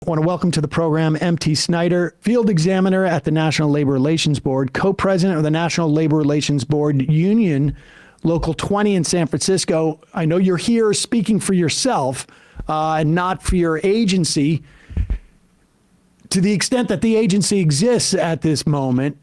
I want to welcome to the program MT Snyder, Field Examiner at the National Labor Relations Board, Co-President of the National Labor Relations Board Union, Local 20 in San Francisco. I know you're here speaking for yourself and not for your agency, to the extent that the agency exists at this moment.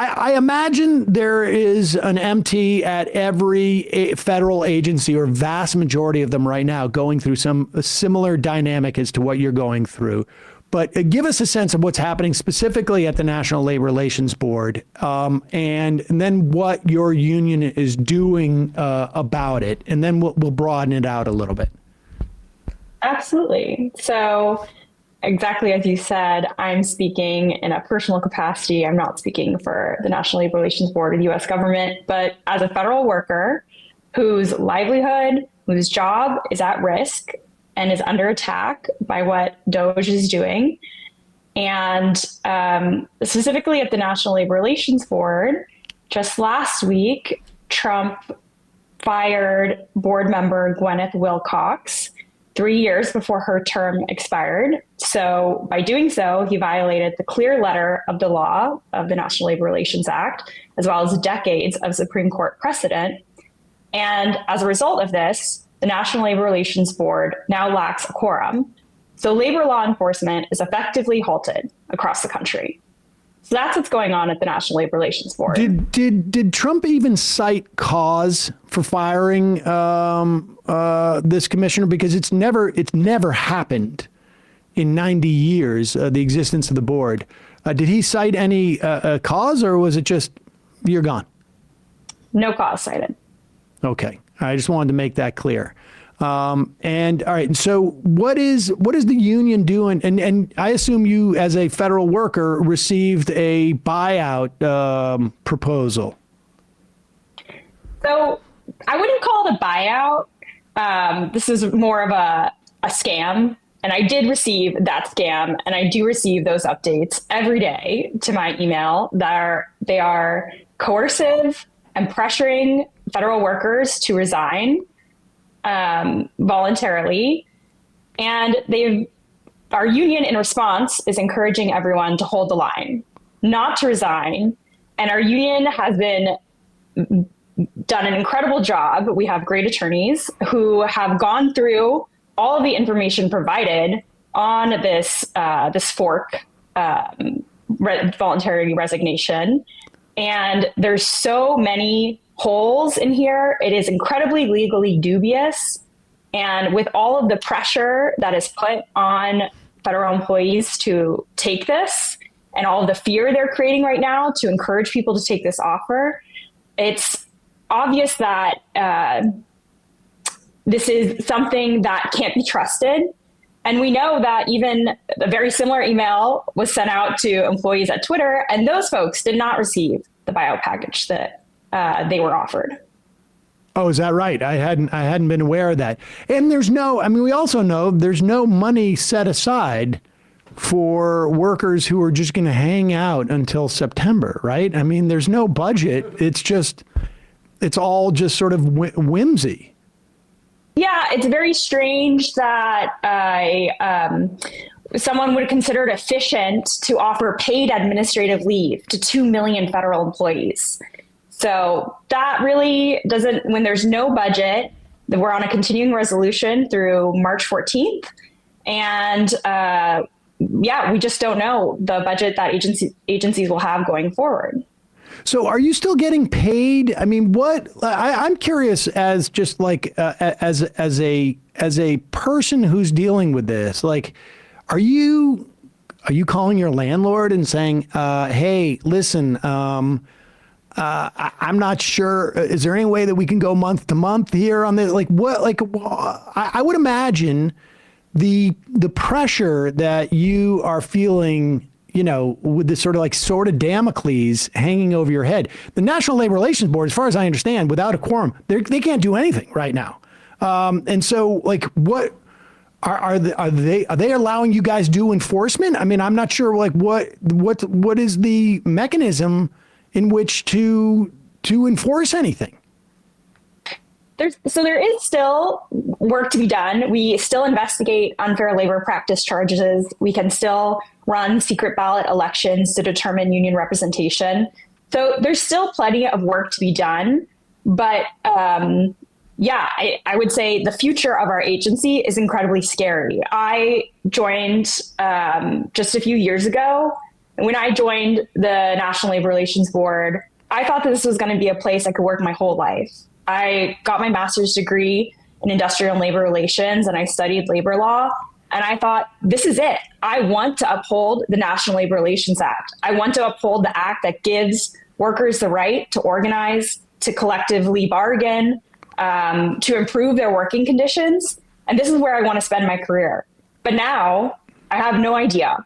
I imagine there is an MT at every federal agency, or vast majority of them right now, going through a similar dynamic as to what you're going through. But give us a sense of what's happening specifically at the National Labor Relations Board, and then what your union is doing about it. And then we'll broaden it out a little bit. Absolutely. So exactly as you said, I'm speaking in a personal capacity. I'm not speaking for the National Labor Relations Board or the U.S. government, but as a federal worker whose livelihood, whose job is at risk and is under attack by what DOGE is doing. And specifically at the National Labor Relations Board, just last week, Trump fired board member Gwyneth Wilcox 3 years before her term expired. So by doing so, he violated the clear letter of the law of the National Labor Relations Act, as well as decades of Supreme Court precedent. And as a result of this, the National Labor Relations Board now lacks a quorum. So labor law enforcement is effectively halted across the country. So that's what's going on at the National Labor Relations Board. Did Trump even cite cause for firing this commissioner? Because it's never happened in 90 years, the existence of the board. Did he cite any cause, or was it just, you're gone? No cause cited. Okay. I just wanted to make that clear. And all right. So what is the union doing? And I assume you, as a federal worker, received a buyout proposal. So I wouldn't call it a buyout. This is more of a scam. And I did receive that scam, and I do receive those updates every day to my email. They are coercive and pressuring federal workers to resign voluntarily. And our union, in response, is encouraging everyone to hold the line, not to resign. And our union has done an incredible job. We have great attorneys who have gone through all of the information provided on this fork voluntary resignation. And there's so many holes in here. It is incredibly legally dubious. And with all of the pressure that is put on federal employees to take this, and all of the fear they're creating right now to encourage people to take this offer, it's obvious that this is something that can't be trusted. And we know that even a very similar email was sent out to employees at Twitter, and those folks did not receive the buyout package that they were offered. Oh, is that right? I hadn't been aware of that. And we also know there's no money set aside for workers who are just going to hang out until September, right? I mean, there's no budget. It's all just sort of whimsy. Yeah, it's very strange that someone would consider it efficient to offer paid administrative leave to 2 million federal employees. So that really doesn't, when there's no budget, we're on a continuing resolution through March 14th. And we just don't know the budget that agencies will have going forward. So are you still getting paid? I mean, I'm curious, as just like as a person who's dealing with this, like, are you calling your landlord and saying, hey, listen, I'm not sure. Is there any way that we can go month to month here on this? Like what? Like I would imagine the pressure that you are feeling, with this sort of Damocles hanging over your head. The National Labor Relations Board, as far as I understand, without a quorum, they can't do anything right now. And so, like, what are they allowing you guys to do enforcement? I mean, I'm not sure. Like, what is the mechanism in which to enforce anything? There is still work to be done. We still investigate unfair labor practice charges. We can still run secret ballot elections to determine union representation. So there's still plenty of work to be done. But I would say the future of our agency is incredibly scary. I joined just a few years ago. And when I joined the National Labor Relations Board, I thought that this was going to be a place I could work my whole life. I got my master's degree in industrial and labor relations, and I studied labor law. And I thought, this is it. I want to uphold the National Labor Relations Act. I want to uphold the act that gives workers the right to organize, to collectively bargain, to improve their working conditions. And this is where I want to spend my career. But now I have no idea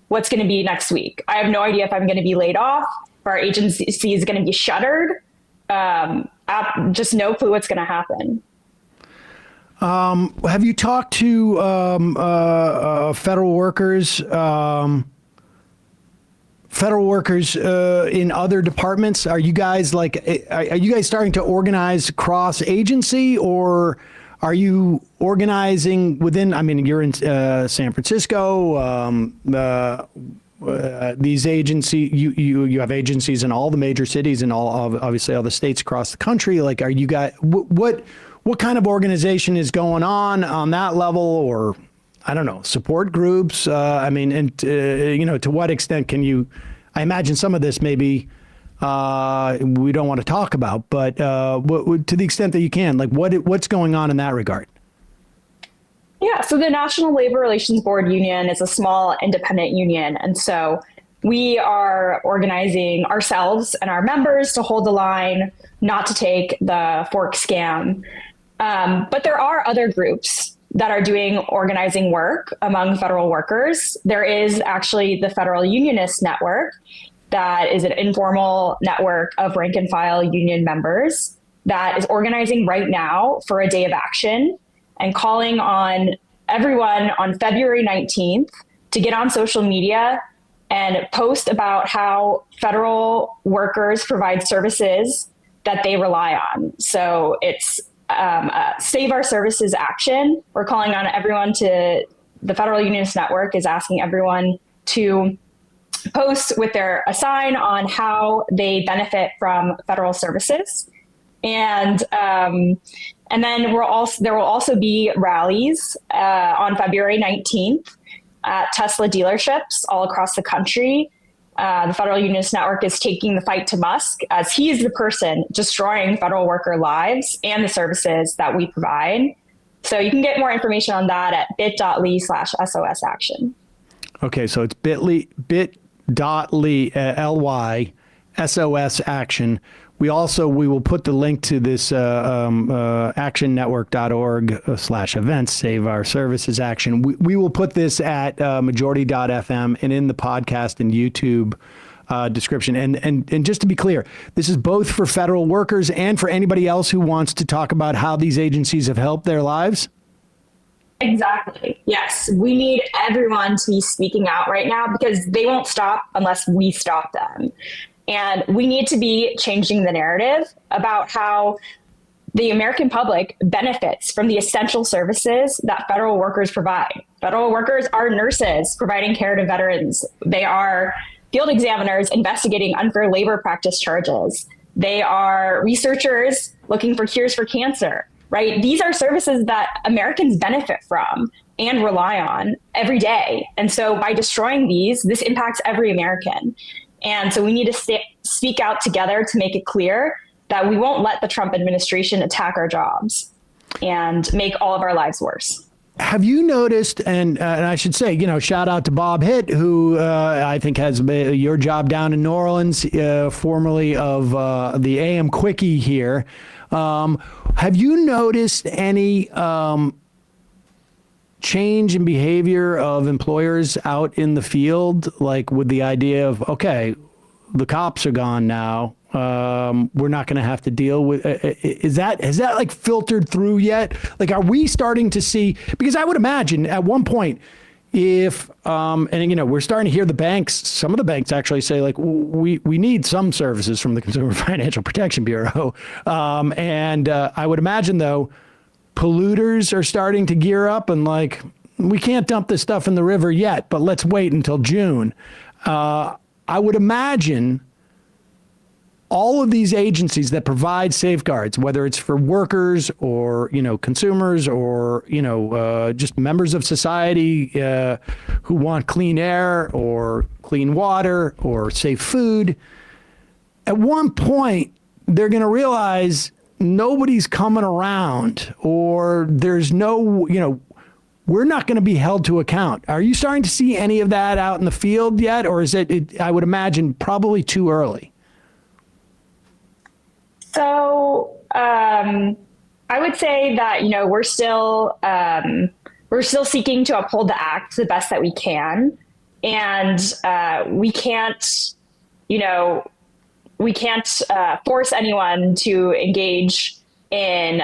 what's going to be next week. I have no idea if I'm going to be laid off, if our agency is going to be shuttered. Just no clue what's going to happen. Have you talked to federal workers in other departments? Are you guys starting to organize cross agency, or are you organizing within? I mean, you're in San Francisco. These agencies, you have agencies in all the major cities and obviously all the states across the country. Like, are you guys, what kind of organization is going on that level, or I don't know, support groups? To what extent can you? I imagine some of this maybe we don't want to talk about, but to the extent that you can, like what's going on in that regard? Yeah, so the National Labor Relations Board Union is a small independent union. And so we are organizing ourselves and our members to hold the line, not to take the fork scam. But there are other groups that are doing organizing work among federal workers. There is actually the Federal Unionist Network, that is an informal network of rank and file union members that is organizing right now for a day of action and calling on everyone on February 19th to get on social media and post about how federal workers provide services that they rely on. So it's Save Our Services action. We're calling on everyone the Federal Unionist Network is asking everyone to post with a sign on how they benefit from federal services. And then there will also be rallies on February 19th at Tesla dealerships all across the country. The Federal Unionist Network is taking the fight to Musk, as he is the person destroying federal worker lives and the services that we provide. So you can get more information on that at bit.ly/SOS action. Okay, so it's bit.ly LY SOS action. We will put the link to this actionnetwork.org/events, Save Our Services action. We will put this at majority.fm and in the podcast and YouTube description. And just to be clear, this is both for federal workers and for anybody else who wants to talk about how these agencies have helped their lives? Exactly. Yes. We need everyone to be speaking out right now, because they won't stop unless we stop them. And we need to be changing the narrative about how the American public benefits from the essential services that federal workers provide. Federal workers are nurses providing care to veterans. They are field examiners investigating unfair labor practice charges. They are researchers looking for cures for cancer, right? These are services that Americans benefit from and rely on every day. And so by destroying these, this impacts every American. And so we need to speak out together to make it clear that we won't let the Trump administration attack our jobs and make all of our lives worse. Have you noticed, and I should say, shout out to Bob Hitt, who I think has your job down in New Orleans, formerly of the AM Quickie here. Have you noticed any change in behavior of employers out in the field, like with the idea of, okay, the cops are gone now, we're not going to have to deal with, has that like filtered through yet? Like, are we starting to see, because I would imagine at one point, if, and you know, we're starting to hear the banks, some of the banks actually say like, we need some services from the Consumer Financial Protection Bureau. And I would imagine though, polluters are starting to gear up and like, we can't dump this stuff in the river yet, but let's wait until June. I would imagine all of these agencies that provide safeguards, whether it's for workers or, you know, consumers or, you know, just members of society who want clean air or clean water or safe food, at one point, they're going to realize nobody's coming around or there's no, you know, we're not going to be held to account. Are you starting to see any of that out in the field yet? Or is it I would imagine, probably too early? So I would say that, you know, we're still seeking to uphold the act the best that we can. And we can't, you know, force anyone to engage in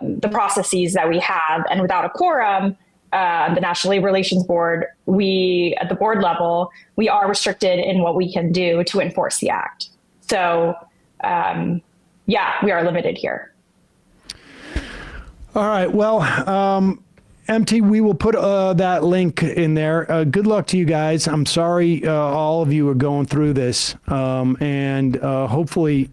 the processes that we have. And without a quorum, the National Labor Relations Board, we, at the board level, we are restricted in what we can do to enforce the act. So, yeah, we are limited here. All right. Well, MT, we will put that link in there. Good luck to you guys. I'm sorry all of you are going through this. And hopefully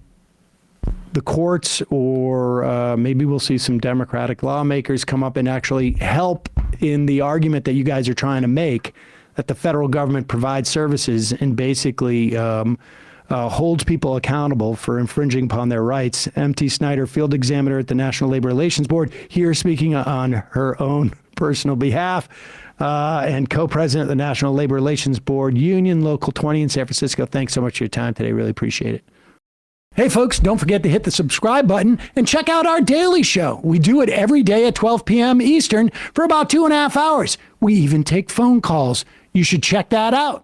the courts or maybe we'll see some Democratic lawmakers come up and actually help in the argument that you guys are trying to make, that the federal government provides services and basically holds people accountable for infringing upon their rights. MT Snyder, field examiner at the National Labor Relations Board, here speaking on her own personal behalf, and co-president of the National Labor Relations Board, Union Local 20 in San Francisco. Thanks so much for your time today. Really appreciate it. Hey, folks, don't forget to hit the subscribe button and check out our daily show. We do it every day at 12 p.m. Eastern for about 2.5 hours. We even take phone calls. You should check that out.